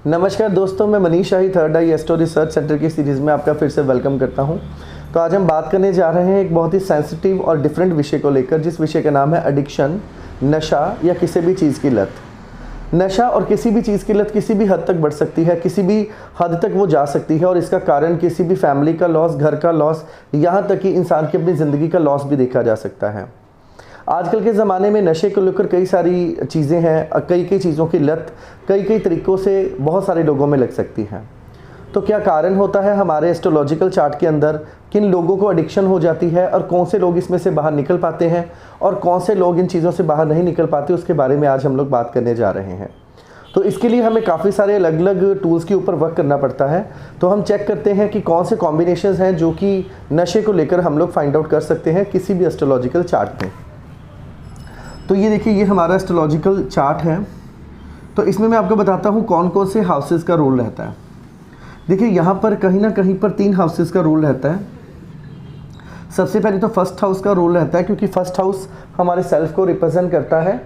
नमस्कार दोस्तों, मैं मनीष शाही थर्ड आई एस्ट्रो रिसर्च सेंटर की सीरीज़ में आपका फिर से वेलकम करता हूं। तो आज हम बात करने जा रहे हैं एक बहुत ही सेंसिटिव और डिफरेंट विषय को लेकर, जिस विषय का नाम है एडिक्शन, नशा या किसी भी चीज़ की लत। नशा और किसी भी चीज़ की लत किसी भी हद तक बढ़ सकती है, किसी भी हद तक वो जा सकती है और इसका कारण किसी भी फैमिली का लॉस, घर का लॉस, यहाँ तक कि इंसान की अपनी ज़िंदगी का लॉस भी देखा जा सकता है। आजकल के ज़माने में नशे को लेकर कई सारी चीज़ें हैं, कई चीज़ों की लत कई तरीक़ों से बहुत सारे लोगों में लग सकती है। तो क्या कारण होता है हमारे एस्ट्रोलॉजिकल चार्ट के अंदर, किन लोगों को एडिक्शन हो जाती है और कौन से लोग इसमें से बाहर निकल पाते हैं और कौन से लोग इन चीज़ों से बाहर नहीं निकल पाते, उसके बारे में आज हम लोग बात करने जा रहे हैं। तो इसके लिए हमें काफ़ी सारे अलग अलग टूल्स के ऊपर वर्क करना पड़ता है। तो हम चेक करते हैं कि कौन से कॉम्बिनेशंस हैं जो कि नशे को लेकर हम लोग फाइंड आउट कर सकते हैं किसी भी एस्ट्रोलॉजिकल चार्ट में। तो ये देखिए, ये हमारा एस्ट्रोलॉजिकल चार्ट है। तो इसमें मैं आपको बताता हूँ कौन कौन से हाउसेस का रोल रहता है। देखिए, यहाँ पर कहीं ना कहीं पर 3 हाउसेस का रोल रहता है। सबसे पहले तो फर्स्ट हाउस का रोल रहता है, क्योंकि फर्स्ट हाउस हमारे सेल्फ को रिप्रेजेंट करता है।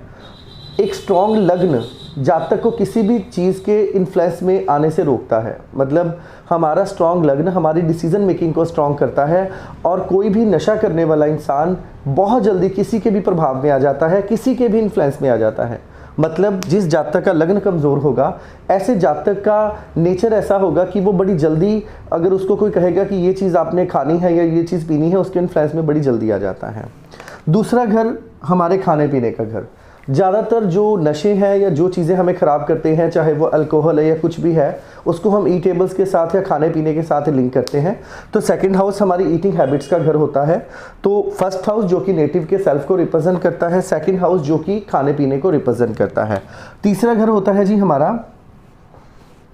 एक स्ट्रॉन्ग लग्न जातक को किसी भी चीज़ के इन्फ्लुएंस में आने से रोकता है। मतलब हमारा स्ट्रॉन्ग लग्न हमारी डिसीजन मेकिंग को स्ट्रॉन्ग करता है और कोई भी नशा करने वाला इंसान बहुत जल्दी किसी के भी प्रभाव में आ जाता है, किसी के भी इन्फ्लुएंस में आ जाता है। मतलब जिस जातक का लग्न कमज़ोर होगा, ऐसे जातक का नेचर ऐसा होगा कि वो बड़ी जल्दी, अगर उसको कोई कहेगा कि ये चीज़ आपने खानी है या ये चीज़ पीनी है, उसके इन्फ्लुएंस में बड़ी जल्दी आ जाता है। दूसरा घर हमारे खाने पीने का घर। ज़्यादातर जो नशे हैं या जो चीज़ें हमें ख़राब करते हैं, चाहे वो अल्कोहल है या कुछ भी है, उसको हम ईटेबल्स के साथ या खाने पीने के साथ लिंक करते हैं। तो सेकंड हाउस हमारी ईटिंग हैबिट्स का घर होता है। तो फर्स्ट हाउस जो कि नेटिव के सेल्फ को रिप्रेजेंट करता है, सेकंड हाउस जो कि खाने पीने को रिप्रेजेंट करता है। तीसरा घर होता है जी हमारा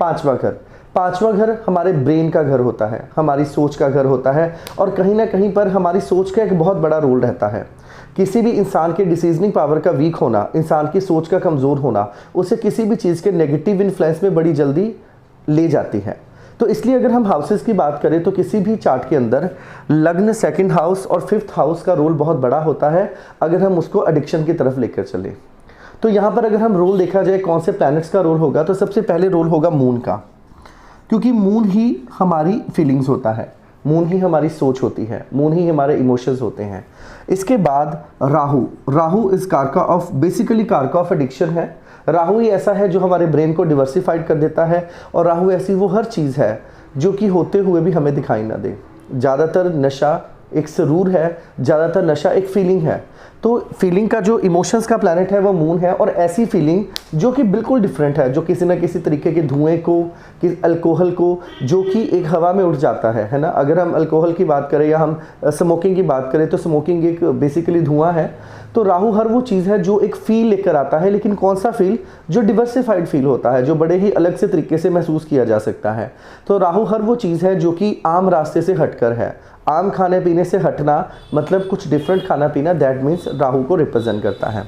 पांचवा घर। पांचवा घर हमारे ब्रेन का घर होता है, हमारी सोच का घर होता है और कहीं ना कहीं पर हमारी सोच का एक बहुत बड़ा रोल रहता है। किसी भी इंसान के डिसीजनिंग पावर का वीक होना, इंसान की सोच का कमज़ोर होना, उसे किसी भी चीज़ के नेगेटिव इन्फ्लुएंस में बड़ी जल्दी ले जाती है। तो इसलिए अगर हम हाउसेस की बात करें तो किसी भी चार्ट के अंदर लग्न, सेकंड हाउस और फिफ्थ हाउस का रोल बहुत बड़ा होता है अगर हम उसको एडिक्शन की तरफ लेकर चले। तो यहाँ पर अगर हम रोल देखा जाए कौन से प्लैनेट्स का रोल होगा, तो सबसे पहले रोल होगा मून का, क्योंकि मून ही हमारी फीलिंग्स होता है, मून ही हमारी सोच होती है, मून ही हमारे इमोशंस होते हैं। इसके बाद राहु इस कारका ऑफ, बेसिकली कारका ऑफ एडिक्शन है। राहु ही ऐसा है जो हमारे ब्रेन को डिवर्सिफाइड कर देता है और राहु ऐसी वो हर चीज़ है जो कि होते हुए भी हमें दिखाई ना दे। ज़्यादातर नशा एक सरूर है, ज़्यादातर नशा एक फीलिंग है। तो फीलिंग का जो इमोशंस का प्लैनेट है वो मून है, और ऐसी फीलिंग जो कि बिल्कुल डिफरेंट है, जो किसी ना किसी तरीके के धुएं को, अल्कोहल को, जो कि एक हवा में उड़ जाता है ना। अगर हम अल्कोहल की बात करें या हम स्मोकिंग की बात करें, तो स्मोकिंग एक बेसिकली धुआं है। तो राहु हर वो चीज़ है जो एक फील लेकर आता है, लेकिन कौन सा फील? जो डिवर्सिफाइड फील होता है, जो बड़े ही अलग से तरीके से महसूस किया जा सकता है। तो राहु हर वो चीज़ है जो कि आम रास्ते से हटकर है। आम खाने पीने से हटना मतलब कुछ डिफरेंट खाना पीना, दैट मीन्स राहु को रिप्रेजेंट करता है।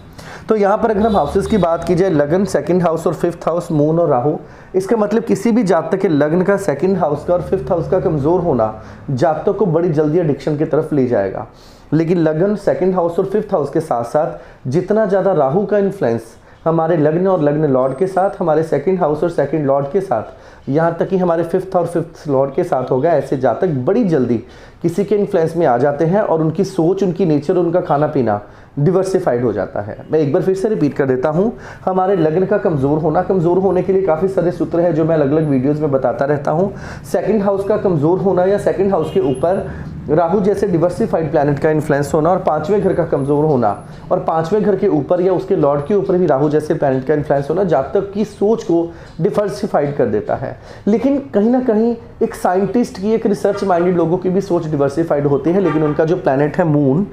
तो यहाँ पर अगर हम हाउसेस की बात की जाए, लगन, सेकंड हाउस और फिफ्थ हाउस, मून और राहु, इसका मतलब किसी भी जातक के लगन का, सेकंड हाउस का और फिफ्थ हाउस का कमज़ोर होना जातक को बड़ी जल्दी एडिक्शन की तरफ ले जाएगा। लेकिन लगन, सेकंड हाउस और फिफ्थ हाउस के साथ साथ जितना ज़्यादा राहु का इन्फ्लुएंस हमारे लग्न और लग्न लॉर्ड के साथ, हमारे सेकंड हाउस और सेकंड लॉर्ड के साथ, यहाँ तक कि हमारे फिफ्थ और फिफ्थ लॉर्ड के साथ होगा, ऐसे जातक बड़ी जल्दी किसी के इन्फ्लुएंस में आ जाते हैं और उनकी सोच, उनकी नेचर, उनका खाना पीना डिवर्सिफाइड हो जाता है। मैं एक बार फिर से रिपीट कर देता हूँ, हमारे लग्न का कमज़ोर होना, कमज़ोर होने के लिए काफ़ी सारे सूत्र हैं जो मैं अलग अलग वीडियोज़ में बताता रहता हूँ। सेकंड हाउस का कमज़ोर होना या सेकंड हाउस के ऊपर राहु जैसे डिवर्सिफाइड प्लैनेट का इन्फ्लुएंस होना, और पांचवें घर का कमज़ोर होना, और पांचवें घर के ऊपर या उसके लॉर्ड के ऊपर भी राहु जैसे प्लैनेट का इन्फ्लुएंस होना जातक की सोच को डिवर्सिफाइड कर देता है। लेकिन कहीं ना कहीं एक साइंटिस्ट की, एक रिसर्च माइंडेड लोगों की भी सोच डिवर्सिफाइड होती है, लेकिन उनका जो प्लैनेट है मून,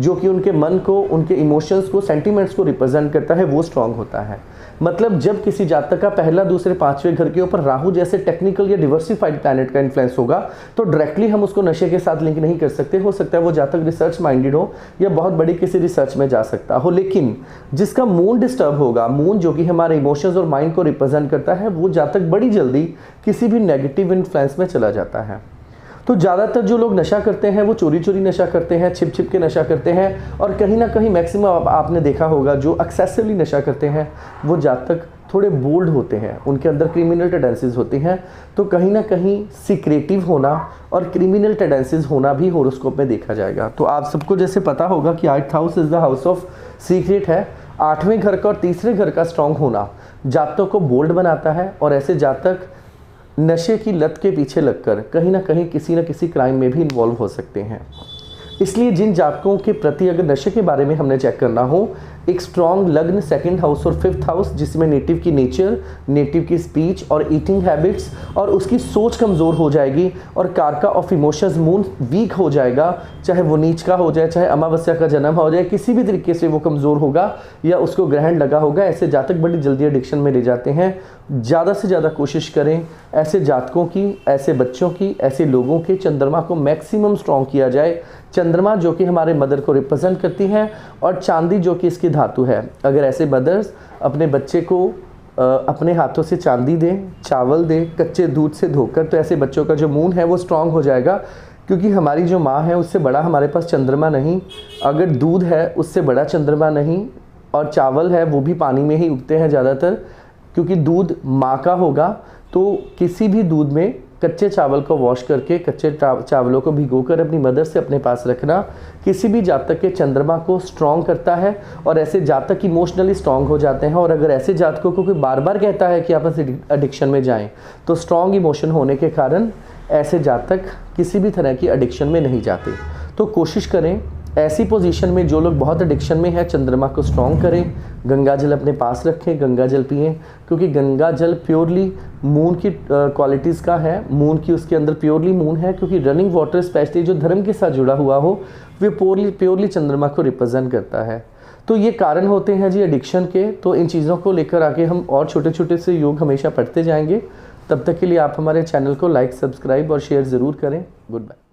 जो कि उनके मन को, उनके इमोशंस को, सेंटिमेंट्स को रिप्रेजेंट करता है, वो स्ट्रांग होता है। मतलब जब किसी जातक का पहला, दूसरे, पांचवें घर के ऊपर राहु जैसे टेक्निकल या डिवर्सिफाइड प्लैनेट का इन्फ्लुएंस होगा, तो डायरेक्टली हम उसको नशे के साथ लिंक नहीं कर सकते। हो सकता है वो जातक रिसर्च माइंडेड हो या बहुत बड़ी किसी रिसर्च में जा सकता हो, लेकिन जिसका मून डिस्टर्ब होगा, मून जो कि हमारे इमोशंस और माइंड को रिप्रेजेंट करता है, वो जातक बड़ी जल्दी किसी भी नेगेटिव इन्फ्लुएंस में चला जाता है। तो ज़्यादातर जो लोग नशा करते हैं वो चोरी चोरी नशा करते हैं, छिप छिप के नशा करते हैं, और कहीं ना कहीं मैक्सिमम आपने देखा होगा जो एक्सेसिवली नशा करते हैं वो जातक थोड़े बोल्ड होते हैं, उनके अंदर क्रिमिनल टेंडेंसीज होती हैं, तो कहीं ना कहीं सीक्रेटिव होना और क्रिमिनल टेंडेंसीज होना भी होरोस्कोप में देखा जाएगा। तो आप सबको जैसे पता होगा कि 8th house is the house of secret है। 8वें घर का और तीसरे घर का स्ट्रांग होना जातकों को बोल्ड बनाता है, और ऐसे जातक नशे की लत के पीछे लगकर कहीं ना कहीं किसी न किसी क्राइम में भी इन्वॉल्व हो सकते हैं। इसलिए जिन जातकों के प्रति अगर नशे के बारे में हमने चेक करना हो, एक स्ट्रॉन्ग लग्न 2nd हाउस और 5th हाउस, जिसमें नेटिव की नेचर, नेटिव की स्पीच और ईटिंग हैबिट्स और उसकी सोच कमज़ोर हो जाएगी, और कारका ऑफ इमोशंस मून वीक हो जाएगा, चाहे वो नीच का हो जाए, चाहे अमावस्या का जन्म हो जाए, किसी भी तरीके से वो कमज़ोर होगा या उसको ग्रहण लगा होगा। ऐसे जातक बड़ी जल्दी एडिक्शन में ले जाते हैं। ज़्यादा से ज़्यादा कोशिश करें ऐसे जातकों की, ऐसे बच्चों की, ऐसे लोगों के चंद्रमा को मैक्सिमम स्ट्रॉन्ग किया जाए। चंद्रमा जो कि हमारे मदर को रिप्रेजेंट करती हैं, और चांदी जो कि इसकी धातु है। अगर ऐसे मदर्स अपने बच्चे को अपने हाथों से चांदी दें, चावल दें कच्चे दूध से धोकर, तो ऐसे बच्चों का जो मून है वो स्ट्रांग हो जाएगा, क्योंकि हमारी जो माँ है उससे बड़ा हमारे पास चंद्रमा नहीं। अगर दूध है उससे बड़ा चंद्रमा नहीं, और चावल है वो भी पानी में ही उगते हैं ज़्यादातर, क्योंकि दूध माँ का होगा। तो किसी भी दूध में कच्चे चावल को वॉश करके, कच्चे चावलों को भिगोकर अपनी मदर से अपने पास रखना किसी भी जातक के चंद्रमा को स्ट्रॉन्ग करता है, और ऐसे जातक इमोशनली स्ट्रॉन्ग हो जाते हैं। और अगर ऐसे जातकों को कोई बार बार कहता है कि आप एडिक्शन में जाएं, तो स्ट्रॉन्ग इमोशन होने के कारण ऐसे जातक किसी भी तरह की एडिक्शन में नहीं जाते। तो कोशिश करें ऐसी पोजीशन में जो लोग बहुत एडिक्शन में है, चंद्रमा को स्ट्रॉन्ग करें, गंगा जल अपने पास रखें, गंगा जल पिएं, क्योंकि गंगा जल प्योरली मून की क्वालिटीज़ का है। मून की उसके अंदर प्योरली मून है, क्योंकि रनिंग वाटर स्पेशली जो धर्म के साथ जुड़ा हुआ हो, वो प्योरली चंद्रमा को रिप्रेजेंट करता है। तो ये कारण होते हैं जी एडिक्शन के। तो इन चीज़ों को लेकर आगे हम और छोटे छोटे से योग हमेशा पढ़ते जाएंगे। तब तक के लिए आप हमारे चैनल को लाइक, सब्सक्राइब और शेयर ज़रूर करें। Good bye.